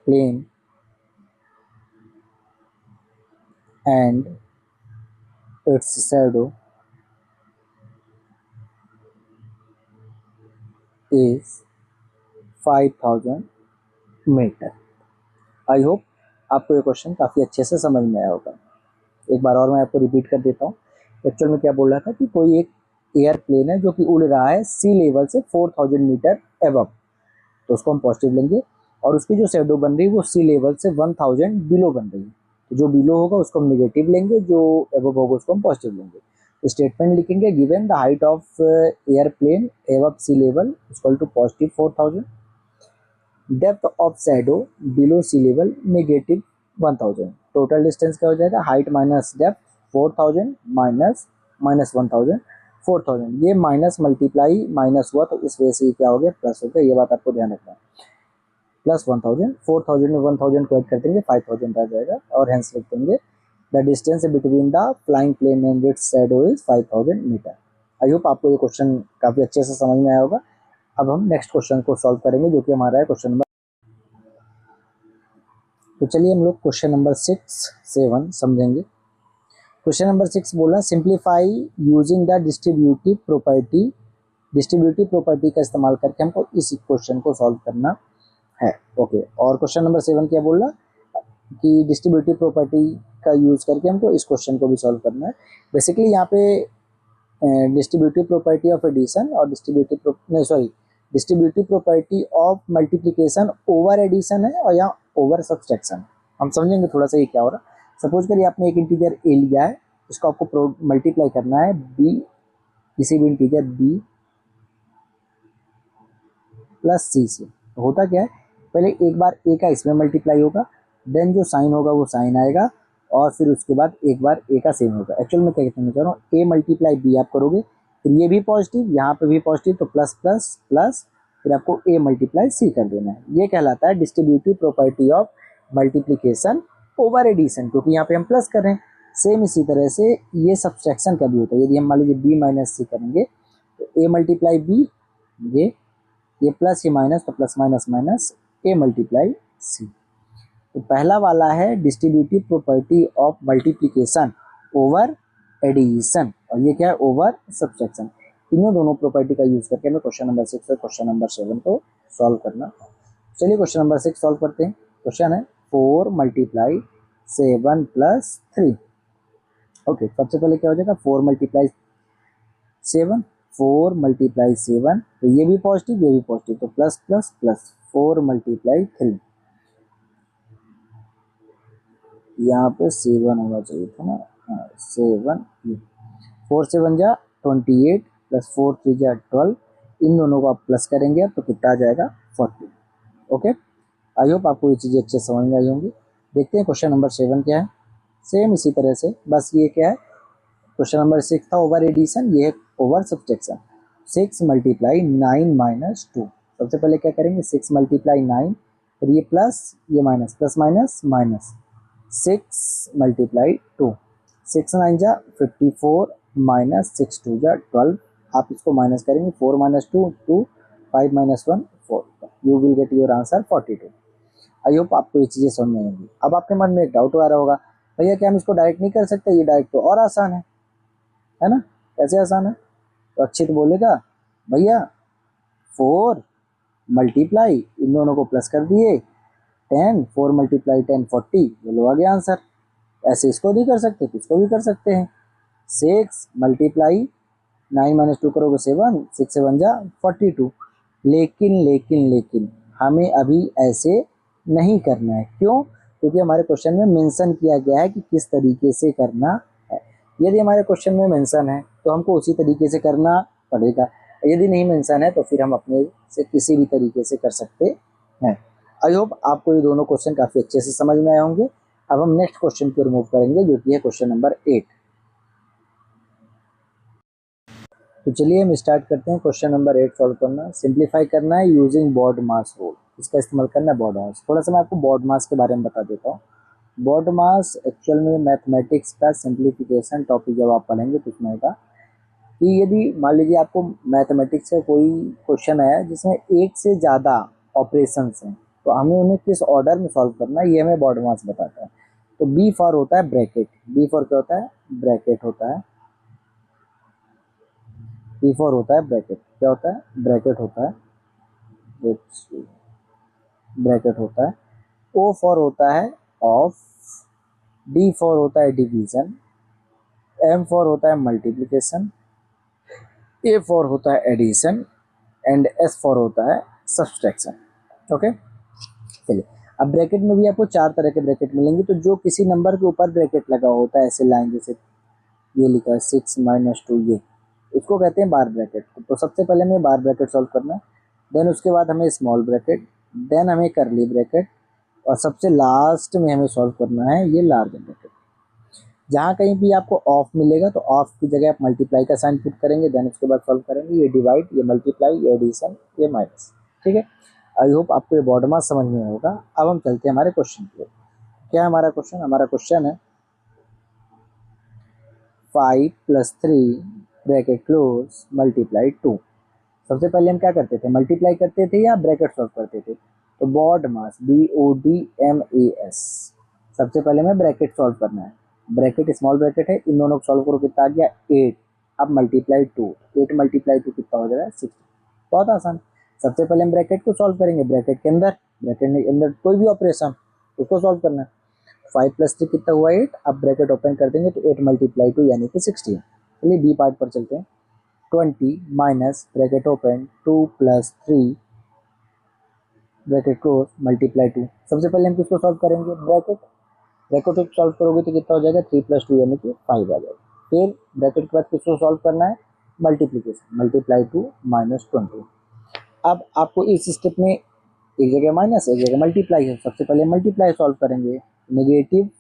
plane and its shadow is 5000 metre. I hope आपको ये क्वेश्चन काफ़ी अच्छे से समझ में आया होगा। एक बार और मैं आपको रिपीट कर देता हूँ, एक्चुअल में क्या बोल रहा था कि कोई एक एयरप्लेन है जो कि उड़ रहा है सी लेवल से 4000 मीटर एबव, तो उसको हम पॉजिटिव लेंगे, और उसकी जो शैडो बन रही है वो सी लेवल से 1000 बिलो बन रही है, तो जो बिलो होगा उसको हम निगेटिव लेंगे, जो एबव होगा उसको हम पॉजिटिव लेंगे। स्टेटमेंट लिखेंगे given the height of airplane above sea level equal to positive 4000, depth of shadow below sea level negative 1000। Total distance क्या हो जाएगा, height minus depth 4000 minus minus 1000, 4000, ये माइनस मल्टीप्लाई माइनस हुआ तो इस वजह से क्या हो गया प्लस हो गया, ये बात आपको ध्यान रखना है। प्लस 1000, 4000 में 1000 को ऐड कर देंगे 5000 रह जाएगा, और हेंस लिख देंगे the distance between the flying plane and its shadow is 5000 metre. I hope आपको ये क्वेश्चन काफ़ी अच्छे से समझ में आया होगा। अब हम नेक्स्ट क्वेश्चन को सॉल्व करेंगे जो कि हमारा है क्वेश्चन नंबर, तो चलिए हम लोग क्वेश्चन नंबर 6 7 समझेंगे। क्वेश्चन नंबर 6 बोला simplify using the distributive property का इस्तेमाल करके हमको इस क्वेश्चन को सॉल्व करना है। ओके, और क्वेश्चन नंबर 7 क्या बोल रहा, कि डिस्ट्रीब्यूटिव प्रॉपर्टी का यूज़ करके हमको इस क्वेश्चन को भी सॉल्व करना है। बेसिकली यहाँ पे डिस्ट्रीब्यूटिव प्रॉपर्टी ऑफ एडिशन और distributive property of multiplication over addition है और यहाँ ओवर सब्सट्रैक्शन। हम समझेंगे थोड़ा सा ये क्या हो रहा है। सपोज करिए आपने एक इंटीजर ए लिया है, इसको आपको मल्टीप्लाई करना है बी, किसी भी इंटीजर बी प्लस सी से। तो होता क्या है, पहले एक बार ए का इसमें मल्टीप्लाई होगा, देन जो साइन होगा वो साइन आएगा, और फिर उसके बाद एक बार ए का सेम होगा। एक्चुअल में क्या कहना चाह रहा हूँ, ए मल्टीप्लाई बी आप करोगे, फिर ये भी पॉजिटिव, यहाँ पे भी पॉजिटिव, तो प्लस प्लस प्लस, फिर आपको ए मल्टीप्लाई सी कर देना है। ये कहलाता है distributive property of multiplication over addition, क्योंकि यहाँ पे हम प्लस कर रहे हैं। सेम इसी तरह से ये सब्सट्रैक्शन का भी होता है। यदि हम मान लीजिए बी माइनस सी करेंगे तो ए मल्टीप्लाई बी, ये प्लस ये माइनस, तो plus minus minus A multiply C. तो पहला वाला है distributive property of multiplication over addition, और ये क्या है, ओवर सब्सट्रैक्शन। तीनों दोनों प्रॉपर्टी का यूज करके हमें क्वेश्चन नंबर 6 और क्वेश्चन नंबर 7 को सॉल्व करना। चलिए क्वेश्चन नंबर 6 सॉल्व करते हैं। क्वेश्चन है 4 मल्टीप्लाई 7 प्लस 3। ओके, सबसे पहले क्या हो जाएगा, 4 मल्टीप्लाई 7, 4 मल्टीप्लाई 7, तो ये भी पॉजिटिव ये भी पॉजिटिव, तो प्लस प्लस प्लस 4 मल्टीप्लाई 3, यहाँ पे 7 होना चाहिए था ना, हाँ 7, 4 7 जा 28 प्लस 4 3 जा 12, इन दोनों को आप प्लस करेंगे तो कितना आ जाएगा 40। ओके, आई होप आपको ये चीज़ें अच्छे समझ में आई होंगी। देखते हैं क्वेश्चन नंबर 7 क्या है। सेम इसी तरह से, बस ये क्या है, क्वेश्चन नंबर 6 था ओवर एडिशन, ये है ओवर सब्सट्रैक्शन। 6 multiply 9 minus 2। सबसे पहले क्या करेंगे, 6 मल्टीप्लाई 9, फिर ये प्लस ये minus, plus minus minus, 6 multiply 2, 6 9 जा 54 माइनस 6 2 जा 12। आप इसको माइनस करेंगे, 4 minus 2 2, 5 minus 1 4, you will get your answer 42। I hope आपको ये चीज़ें समझ में आएंगी। अब आपके मन में एक डाउट आ रहा होगा, भैया क्या हम इसको डायरेक्ट नहीं कर सकते, ये डायरेक्ट तो और आसान है ना। कैसे आसान है, तो अक्षित बोलेगा भैया 4 मल्टीप्लाई, इन दोनों को प्लस कर दिए 10, 4 मल्टीप्लाई 10 40, ये लो आ गया आंसर। ऐसे इसको भी कर सकते तो इसको भी कर सकते हैं। 6 मल्टीप्लाई 9 माइनस 2 करोगे 7, 6 7 जा 42। लेकिन लेकिन लेकिन हमें अभी ऐसे नहीं करना है। क्यों, क्योंकि हमारे क्वेश्चन में मेंशन किया गया है कि किस तरीके से करना है। यदि हमारे क्वेश्चन में मेंशन है तो हमको उसी तरीके से करना पड़ेगा, यदि नहीं मेंशन है तो फिर हम अपने से किसी भी तरीके से कर सकते हैं। आई होप आपको ये दोनों क्वेश्चन काफ़ी अच्छे से समझ में आए होंगे। अब हम नेक्स्ट क्वेश्चन को रिमूव करेंगे, जो कि है क्वेश्चन नंबर 8। तो चलिए हम स्टार्ट करते हैं क्वेश्चन नंबर 8 सॉल्व करना। सिंप्लीफाई करना है यूजिंग बॉड मास रूल, इसका इस्तेमाल करना है बॉड मास। थोड़ा सा मैं आपको बॉड मास के बारे में बता देता हूँ। बॉड मास एक्चुअल में मैथमेटिक्स का सिंप्लीफिकेशन टॉपिक जब आप पढ़ेंगे तो उसमें होगा कि यदि मान लीजिए आपको मैथमेटिक्स का कोई क्वेश्चन है जिसमें एक से ज़्यादा ऑपरेशंस हैं, तो हमें उन्हें किस ऑर्डर में सॉल्व करना है, ये हमें बॉड मास बताता है। तो बी फॉर होता है ब्रैकेट, बी फॉर क्या होता है, ब्रैकेट होता है। बी फॉर होता है ब्रैकेट, क्या होता है, ब्रैकेट होता है, ब्रैकेट होता है। ओ फॉर होता है ऑफ, डी फॉर होता है डिवीजन, एम फॉर होता है मल्टीप्लिकेशन, ए फॉर होता है एडिशन, एंड एस फॉर होता है सब्सट्रैक्शन। ओके, चलिए अब ब्रैकेट में भी आपको 4 तरह के ब्रैकेट मिलेंगे। तो जो किसी नंबर के ऊपर ब्रैकेट लगा होता है, ऐसे लाइन जैसे ये लिखा है 6 माइनस 2, ये इसको कहते हैं बार ब्रैकेट। तो सबसे पहले हमें बार ब्रैकेट सॉल्व करना है, देन उसके बाद हमें स्मॉल ब्रैकेट, देन हमें करली ब्रैकेट, और सबसे लास्ट में हमें सॉल्व करना है ये लार्ज ब्रैकेट। जहाँ कहीं भी आपको ऑफ मिलेगा तो ऑफ की जगह आप मल्टीप्लाई का साइन पुट करेंगे, देन उसके बाद सॉल्व करेंगे। ये डिवाइड, ये मल्टीप्लाई, ये एडिशन, ये माइनस। ठीक है, आई होप आपको ये बॉड मास समझ में होगा। अब हम चलते हैं हमारे क्वेश्चन पे। क्या है हमारा क्वेश्चन, हमारा क्वेश्चन है 5 + 3 ब्रैकेट क्लोज मल्टीप्लाई 2। सबसे पहले हम क्या करते थे, मल्टीप्लाई करते थे या ब्रैकेट सॉल्व करते थे। तो बॉड मास BODMAS, सबसे पहले हमें ब्रैकेट सॉल्व करना है। ब्रैकेट स्मॉल ब्रैकेट है, इन दोनों को सॉल्व करो, कितना आ गया 8। अब मल्टीप्लाई 2, 8 मल्टीप्लाई 2 कितना हो जाएगा 60। बहुत आसान। सबसे पहले हम ब्रैकेट को सॉल्व करेंगे, ब्रैकेट के अंदर कोई भी ऑपरेशन उसको सॉल्व करना है। 5 प्लस 3 कितना हुआ 8। अब ब्रैकेट ओपन कर देंगे तो 8 मल्टीप्लाई 2 यानी कि 16। चलिए बी पार्ट पर चलते हैं। 20 minus bracket open 2 plus 3 bracket close multiply 2। सबसे पहले हम किसको सॉल्व करेंगे, ब्रैकेट। ब्रैकेट सॉल्व करोगे तो कितना हो जाएगा 3 प्लस 2 यानी कि 5 आ जाएगा। फिर ब्रैकेट के बाद किसको सॉल्व करना है, मल्टीप्लीकेशन, मल्टीप्लाई 2 माइनस 20। अब आपको इस स्टेप में एक जगह माइनस एक जगह मल्टीप्लाई है। सबसे पहले मल्टीप्लाई सॉल्व करेंगे। -5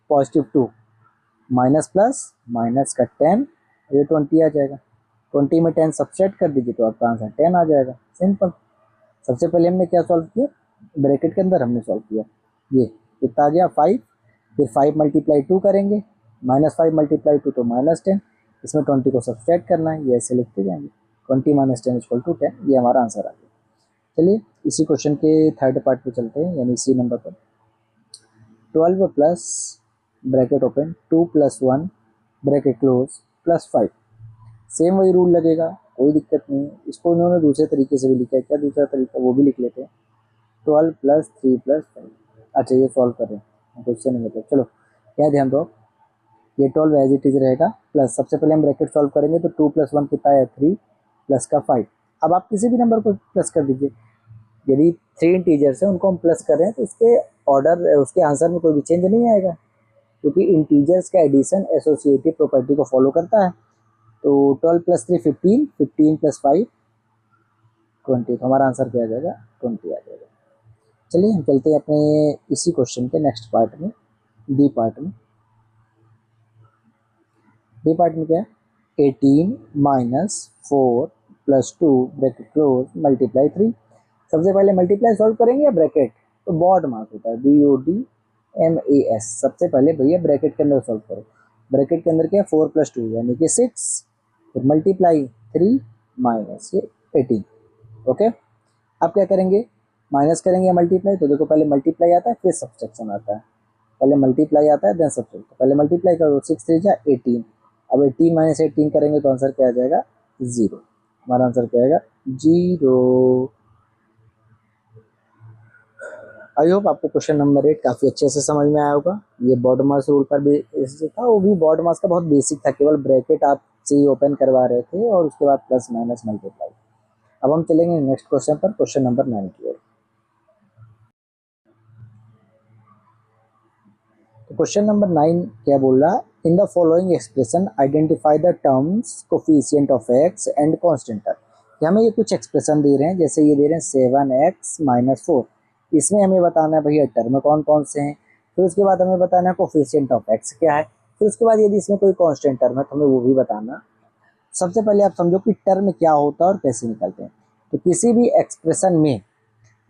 +2 माइनस प्लस माइनस का 10, ये 20 आ जाएगा। 20 में 10 सब्सट्रैक्ट कर दीजिए तो आपका आंसर 10 आ जाएगा। सिंपल। सबसे पहले हमने क्या सॉल्व किया, ब्रैकेट के अंदर हमने सॉल्व किया। ये कितना आ गया 5। फिर 5 मल्टीप्लाई 2 करेंगे, -5 मल्टीप्लाई 2 तो -10। इसमें 20 को सब्सट्रैक्ट करना है, ये ऐसे लिखते जाएंगे। 20 माइनस 10 इक्वल टू 10, ये हमारा आंसर आ गया। चलिए इसी क्वेश्चन के थर्ड पार्ट पे चलते हैं, यानी इसी नंबर पर। 12 plus bracket open 2 plus 1 bracket close plus 5। Same वही रूल लगेगा, कोई दिक्कत नहीं। इसको उन्होंने दूसरे तरीके से भी लिखा है, क्या दूसरा तरीका वो भी लिख लेते हैं। 12 प्लस 3 प्लस 5। अच्छा ये सॉल्व कर रहे हैं, क्वेश्चन नहीं मतलब। चलो यहाँ ध्यान दो, ये 12 एज इट इज रहेगा, प्लस सबसे पहले हम ब्रैकेट सॉल्व करेंगे तो 2 प्लस 1 कितना है 3 प्लस का 5। अब आप किसी भी नंबर को प्लस कर दीजिए। यदि 3 इंटीजर्स है उनको हम प्लस कर रहे हैं तो उसके ऑर्डर, उसके आंसर में कोई भी चेंज नहीं आएगा, क्योंकि इंटीजर्स का एडिशन एसोसिएटिव प्रॉपर्टी को फॉलो करता है। तो 12 प्लस 3 15, 15 प्लस 5 20, तो हमारा आंसर क्या आ जाएगा 20 आ जाएगा। चलिए हम चलते हैं अपने इसी क्वेश्चन के नेक्स्ट पार्ट में, डी पार्ट में। डी पार्ट में क्या है, 18 minus 4 plus 2 bracket close multiply 3। सबसे पहले मल्टीप्लाई सॉल्व करेंगे या ब्रैकेट, तो बॉड मास होता है BODMAS। सबसे पहले भैया ब्रैकेट के अंदर सॉल्व करो। ब्रैकेट के अंदर क्या है 4 प्लस 2 यानी कि 6, फिर मल्टीप्लाई 3 माइनस ये 18। ओके, अब क्या करेंगे, माइनस करेंगे या मल्टीप्लाई। तो देखो पहले मल्टीप्लाई आता है फिर सब्सट्रैक्शन आता है। पहले मल्टीप्लाई आता है देन सब्सट्रैक्शन। पहले मल्टीप्लाई करो, 6 3 जा 18। अब 18 माइनस 18 करेंगे तो आंसर क्या आ जाएगा 0। हमारा आंसर क्या आएगा 0। आई होप आपको क्वेश्चन नंबर 8 काफ़ी अच्छे से समझ में आया होगा। ये बॉड मास रूल पर भी था, वो भी बॉड मास का बहुत बेसिक था, केवल ब्रैकेट आप से ओपन करवा रहे थे और उसके बाद प्लस माइनस मल्टीप्लाई। अब हम चलेंगे नेक्स्ट क्वेश्चन पर, क्वेश्चन नंबर 9 की ओर। तो क्वेश्चन नंबर 9 क्या बोल रहा है, in the following expression identify the terms coefficient of x and constant term. हमें ये कुछ एक्सप्रेशन दे रहे हैं, जैसे ये दे रहे हैं 7x माइनस 4। इसमें हमें बताना है भैया टर्म कौन कौन से हैं, फिर उसके बाद हमें बताना है कोफिशिएंट ऑफ एक्स क्या है, फिर उसके बाद यदि इसमें कोई कांस्टेंट टर्म है तो हमें वो भी बताना। सबसे पहले आप समझो कि टर्म क्या होता है और कैसे निकलते हैं। तो किसी भी एक्सप्रेशन में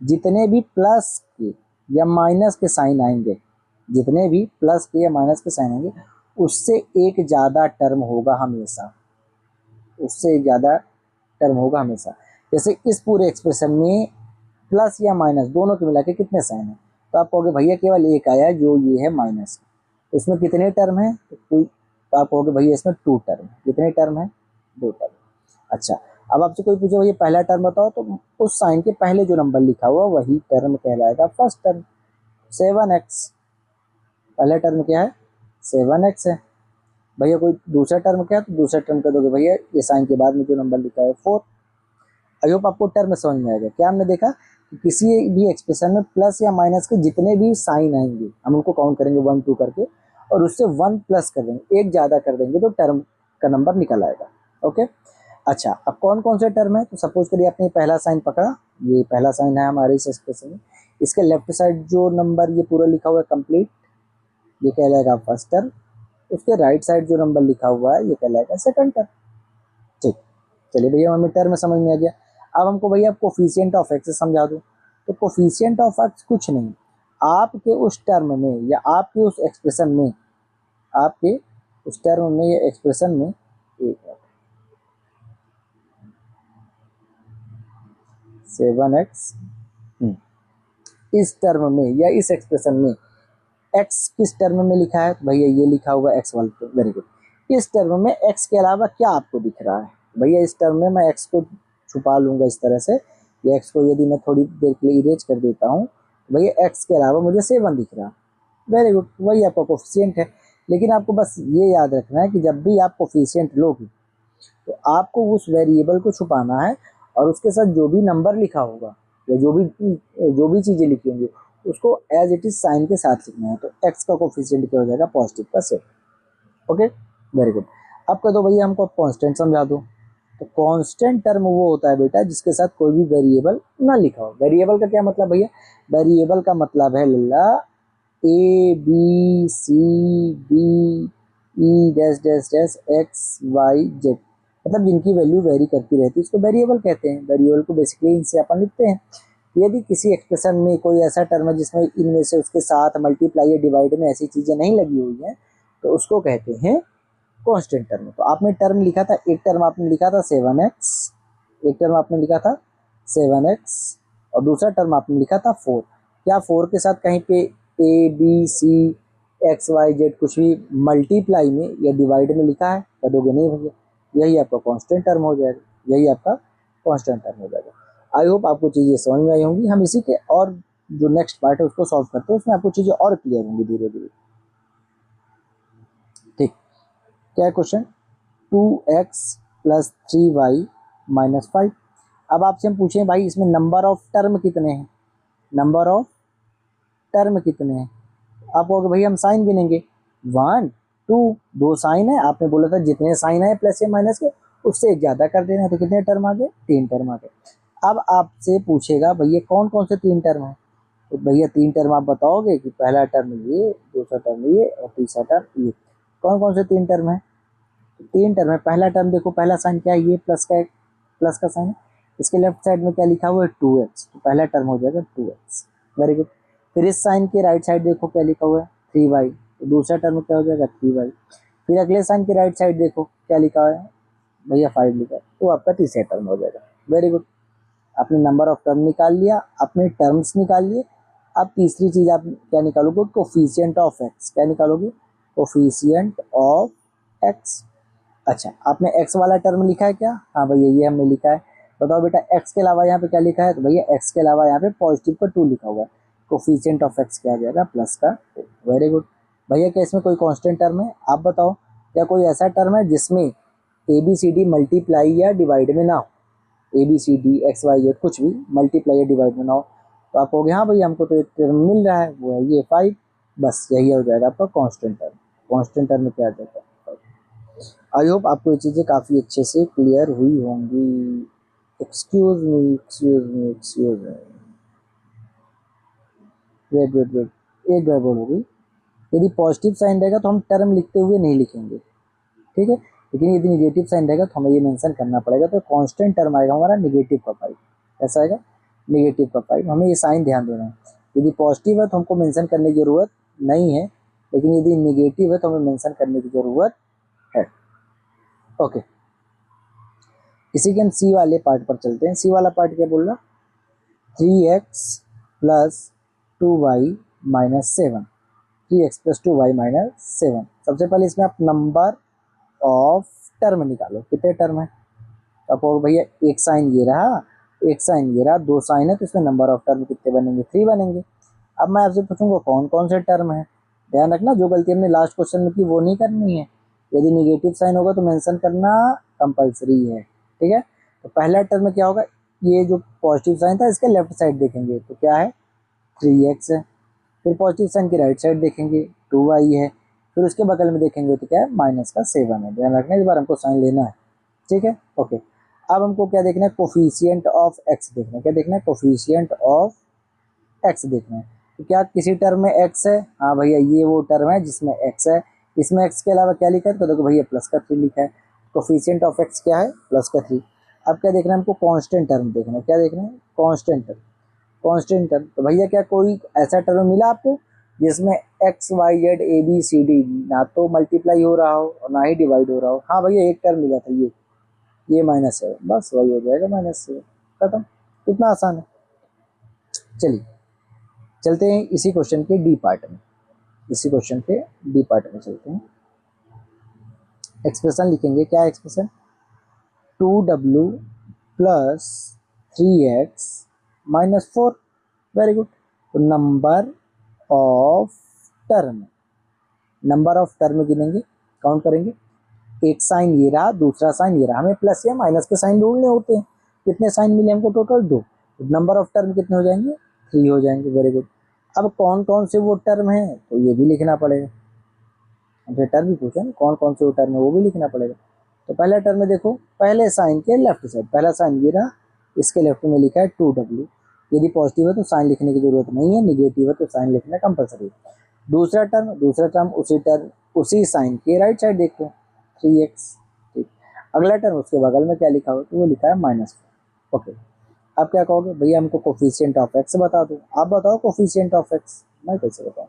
जितने भी प्लस के या माइनस के साइन आएंगे, जितने भी प्लस के या माइनस के साइन आएंगे, उससे एक ज़्यादा टर्म होगा हमेशा, उससे एक ज़्यादा टर्म होगा हमेशा। जैसे इस पूरे एक्सप्रेशन में प्लस या माइनस दोनों के मिला के कितने साइन हैं, तो आप कहोगे भैया केवल एक आया जो ये है माइनस। इसमें कितने टर्म हैं, तो आप कहोगे भैया इसमें 2 टर्म। कितने टर्म है 2 टर्म। अच्छा, अब आपसे कोई पूछे भैया पहला टर्म बताओ, तो उस साइन के पहले जो नंबर लिखा हुआ वही टर्म कहलाएगा फर्स्ट टर्म। 7x, पहला टर्म क्या है 7x है। भैया कोई दूसरा टर्म क्या है, तो दूसरा टर्म कह दोगे भैया ये साइन के बाद में जो नंबर लिखा है 4। आई होप आपको टर्म समझ में आएगा। क्या हमने देखा कि किसी भी एक्सप्रेशन में प्लस या माइनस के जितने भी साइन आएंगे हम उनको काउंट करेंगे 1 2 करके, और उससे 1 प्लस कर देंगे, एक ज़्यादा कर देंगे तो टर्म का नंबर निकल आएगा। ओके, अच्छा अब कौन कौन से टर्म है, तो सपोज करिए आपने पहला साइन पकड़ा, ये पहला साइन है हमारे इस एक्सप्रेशन में। इसके लेफ्ट साइड जो नंबर ये पूरा लिखा हुआ है कंप्लीट, ये कहलाएगा फर्स्ट टर्म। उसके राइट साइड जो नंबर लिखा हुआ है ये कहलाएगा सेकंड टर्म। ठीक, चलिए भैया हमें टर्म समझ में आ गया। अब हमको भैया कोफिशिएंट ऑफ एक्स समझा दूँ। तो कोफिशिएंट ऑफ एक्स कुछ नहीं, आपके उस टर्म में या आपके उस एक्सप्रेशन में, आपके उस टर्म में या एक्सप्रेशन में, एक 7x, इस टर्म में या इस एक्सप्रेशन में x किस टर्म में लिखा है, तो भैया ये लिखा हुआ x वाला, वेरी गुड। इस टर्म में x के अलावा क्या आपको दिख रहा है, भैया इस टर्म में मैं x को छुपा लूंगा इस तरह से, या x को यदि मैं थोड़ी देर के लिए इरेज कर देता हूँ भैया एक्स के अलावा मुझे 7 दिख रहा। वेरी गुड, वही आपका कोफिशिएंट है। लेकिन आपको बस ये याद रखना है कि जब भी आप कोफिशिएंट लोगे तो आपको उस वेरिएबल को छुपाना है और उसके साथ जो भी नंबर लिखा होगा या जो भी चीज़ें लिखी होंगी उसको एज इट इज साइन के साथ लिखना है। तो एक्स का कोफिशिएंट क्या हो जाएगा, पॉजिटिव का 7। Okay, very good. अब कह दो भैया हमको कांस्टेंट समझा दो। तो कांस्टेंट टर्म वो होता है बेटा जिसके साथ कोई भी वेरिएबल ना लिखा हो। वेरिएबल का क्या मतलब भैया, वेरिएबल का मतलब है लल्ला A B C D E dash dash dash X Y Z, मतलब जिनकी वैल्यू वेरी करती रहती है उसको वेरिएबल कहते हैं। वेरिएबल को बेसिकली इनसे अपन लिखते हैं। यदि किसी एक्सप्रेशन में कोई ऐसा टर्म है जिसमें इनमें से उसके साथ मल्टीप्लाई या डिवाइड में ऐसी चीज़ें नहीं लगी हुई हैं तो उसको कहते हैं कांस्टेंट टर्म। तो आपने टर्म लिखा था, एक टर्म आपने लिखा था 7x, एक टर्म आपने लिखा था 7x और दूसरा टर्म आपने लिखा था 4। क्या 4 के साथ कहीं पे A B C X Y Z कुछ भी मल्टीप्लाई में या डिवाइड में लिखा है? कह दोगे नहीं भैया, यही आपका कांस्टेंट टर्म हो जाएगा, यही आपका कांस्टेंट टर्म हो जाएगा। आई होप आपको चीज़ें समझ में आई होंगी। हम इसी के और जो नेक्स्ट पार्ट है उसको सॉल्व करते हैं, उसमें आपको चीज़ें और क्लियर होंगी धीरे धीरे। ठीक, क्या है question, 2x plus 3y minus 5। अब आपसे हम पूछें भाई इसमें नंबर ऑफ टर्म कितने हैं, नंबर ऑफ टर्म कितने हैं? आप कहोगे भैया हम साइन गिनेंगे, 1 2, दो साइन है, आपने बोला था जितने साइन है प्लस या माइनस के उससे एक ज़्यादा कर देना है, तो कितने टर्म आ गए, 3 टर्म आ गए। अब आपसे पूछेगा भैया कौन कौन से 3 टर्म है, तो भैया 3 टर्म आप बताओगे कि पहला टर्म ये, दूसरा टर्म ये और तीसरा टर्म ये। कौन कौन से 3 टर्म है? 3 टर्म है। पहला टर्म देखो, पहला साइन क्या है, ये प्लस का साइन है। इसके लेफ्ट साइड में क्या लिखा हुआ है, 2x, तो पहला टर्म हो जाएगा 2x। Very good. फिर इस साइन के राइट साइड देखो क्या लिखा हुआ है, 3y, तो दूसरा टर्म क्या हो जाएगा, 3y। फिर अगले साइन के राइट साइड देखो क्या लिखा हुआ है भैया, 5 लिखा है, तो आपका तीसरा टर्म हो जाएगा। वेरी गुड, आपने नंबर ऑफ टर्म निकाल लिया, आपने टर्म्स निकाल लिए। अब तीसरी चीज आप क्या निकालोगे, कोफिशिएंट ऑफ एक्स। क्या निकालोगे, कोफिशिएंट ऑफ एक्स। अच्छा, आपने x वाला टर्म लिखा है क्या? हाँ भैया ये हमने लिखा है। बताओ बेटा x के अलावा यहाँ पे क्या लिखा है? तो भैया x के अलावा यहाँ पे पॉजिटिव का 2 लिखा हुआ है। कोफिशिएंट ऑफ x क्या आ जाएगा, प्लस का 2। Very good. भैया क्या इसमें कोई कांस्टेंट टर्म है? आप बताओ, क्या कोई ऐसा टर्म है जिसमें A B C D multiply या डिवाइड में ना हो? A B C D X Y Z कुछ भी मल्टीप्लाई या डिवाइड में ना हो, तो आप कहोगे हाँ भैया हमको तो एक टर्म मिल रहा है, वो है ये 5। बस यही हो जाएगा आपका कांस्टेंट टर्म। कांस्टेंट टर्म में क्या आ जाएगा, 5। आई होप आपको ये चीज़ें काफ़ी अच्छे से क्लियर हुई होंगी। Excuse me, excuse me, excuse me, wait wait wait, एक गड़बड़ हो गई। यदि पॉजिटिव साइन रहेगा तो हम टर्म लिखते हुए नहीं लिखेंगे, ठीक है, लेकिन यदि निगेटिव साइन रहेगा तो हमें ये मेंशन करना पड़ेगा। तो कांस्टेंट टर्म आएगा हमारा निगेटिव का 5। ऐसा आएगा, निगेटिव का 5। हमें ये साइन ध्यान देना है। यदि पॉजिटिव है तो हमको मेंशन करने की ज़रूरत नहीं है, लेकिन यदि निगेटिव है तो हमें मेंशन करने की ज़रूरत है। ओके, इसी के हम सी वाले पार्ट पर चलते हैं। सी वाला पार्ट क्या बोल रहा, 3x plus 2y minus 7। 3x plus 2y minus 7। सबसे पहले इसमें आप नंबर ऑफ टर्म निकालो, कितने टर्म है? अब भैया एक साइन ये रहा, एक साइन ये रहा, 2 साइन है, तो इसमें नंबर ऑफ टर्म कितने बनेंगे, 3 बनेंगे। अब मैं आपसे पूछूंगा कौन कौन से टर्म है। ध्यान रखना, जो गलती हमने लास्ट क्वेश्चन में की वो नहीं करनी है। यदि निगेटिव साइन होगा तो मेंशन करना कंपलसरी है, ठीक है। तो पहला टर्म में क्या होगा, ये जो पॉजिटिव साइन था इसके लेफ्ट साइड देखेंगे तो क्या है, 3x है। फिर पॉजिटिव साइन की राइट साइड देखेंगे 2y है। फिर उसके बगल में देखेंगे तो क्या है, माइनस का 7 है। ध्यान रखना, इस बार हमको साइन लेना है, ठीक है। ओके, अब हमको क्या देखना है, कोफिशिएंट ऑफ एक्स देखना है। क्या देखना है, कोफिशिएंट ऑफ एक्स देखना है। तो क्या किसी टर्म में एक्स है? हाँ भैया ये वो टर्म है जिसमें एक्स है। इसमें एक्स के अलावा क्या लिखा है, तो देखो भैया प्लस का 3 लिखा है। कोफिशिएंट ऑफ एक्स क्या है, प्लस का 3। अब क्या देखना है हमको, कांस्टेंट टर्म देखना है। क्या देखना है, कांस्टेंट टर्म। कांस्टेंट टर्म, तो भैया क्या कोई ऐसा टर्म मिला आपको जिसमें X Y Z A B C D ना तो मल्टीप्लाई हो रहा हो और ना ही डिवाइड हो रहा हो? हाँ भैया एक टर्म मिला था, ये माइनस है, बस वही हो जाएगा माइनस से, खत्म। कितना आसान है। चलिए चलते हैं इसी क्वेश्चन के डी पार्ट में। इसी क्वेश्चन के डी पार्ट में चलते हैं। एक्सप्रेशन लिखेंगे, क्या expression, 2w plus 3x minus 4। Very good. तो टर्म नंबर ऑफ टर्म गिनेंगे, काउंट करेंगे। एक साइन ये रहा, दूसरा साइन ये रहा, हमें प्लस या माइनस के साइन ढूंढने होते हैं। कितने साइन मिले हमको टोटल? 2। नंबर ऑफ टर्म कितने हो जाएंगे? 3 हो जाएंगे। Very good. अब कौन कौन से वो टर्म है तो ये भी लिखना पड़ेगा। हमसे टर्म भी पूछा ना, कौन कौन से वो टर्म है वो भी लिखना पड़ेगा। तो पहला टर्म में देखो, पहले साइन के लेफ्ट साइड, पहला साइन ये रहा, इसके लेफ्ट में लिखा है 2w। यदि पॉजिटिव है तो साइन लिखने की जरूरत नहीं है, निगेटिव है तो साइन लिखना कंपलसरी है। दूसरा टर्म उसी साइन के राइट साइड देखो, 3x। ठीक, अगला टर्म उसके बगल में क्या लिखा हो तो वो लिखा है -4। ओके, अब क्या कहोगे? भैया हमको कोफिशिएंट ऑफ एक्स बता दो। आप बताओ कोफिशिएंट ऑफ एक्स, मैं कैसे बताऊँ?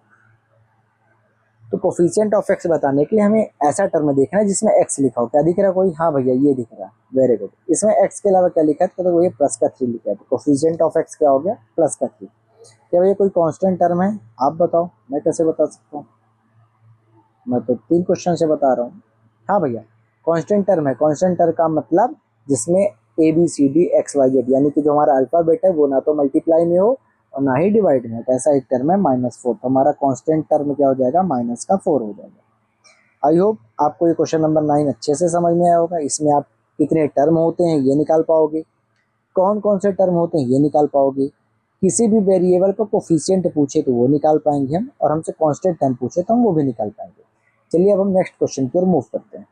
तो कोफिशिएंट ऑफ एक्स बताने के लिए हमें ऐसा टर्म देखना है जिसमें एक्स लिखा हो। क्या दिख रहा है कोई? हाँ भैया ये दिख रहा है। Very good. इसमें एक्स के अलावा क्या लिखा है? तो वो ये प्लस का 3 लिखा है। तो कोफिशिएंट ऑफ एक्स क्या हो गया? प्लस का 3। क्या भैया कोई कांस्टेंट टर्म है? आप बताओ, मैं कैसे बता सकता हूँ? मैं तो 3 क्वेश्चन से बता रहा हूँ। हाँ भैया, कांस्टेंट टर्म है। कांस्टेंट टर्म का मतलब जिसमें ABCD XYZ यानी कि जो हमारा अल्फाबेट है वो ना तो मल्टीप्लाई में हो और ना ही डिवाइड में हो। तो ऐसा एक टर्म है -4। तो हमारा कांस्टेंट टर्म क्या हो जाएगा? -4 हो जाएगा। आई होप आपको ये क्वेश्चन नंबर 9 अच्छे से समझ में आया होगा। इसमें आप कितने टर्म होते हैं ये निकाल पाओगे, कौन कौन से टर्म होते हैं ये निकाल पाओगे, किसी भी वेरिएबल का कोफिशिएंट पूछे तो वो निकाल पाएंगे हम, और हमसे कांस्टेंट टर्म पूछे तो हम वो भी निकाल पाएंगे। चलिए अब हम नेक्स्ट क्वेश्चन की ओर मूव करते हैं।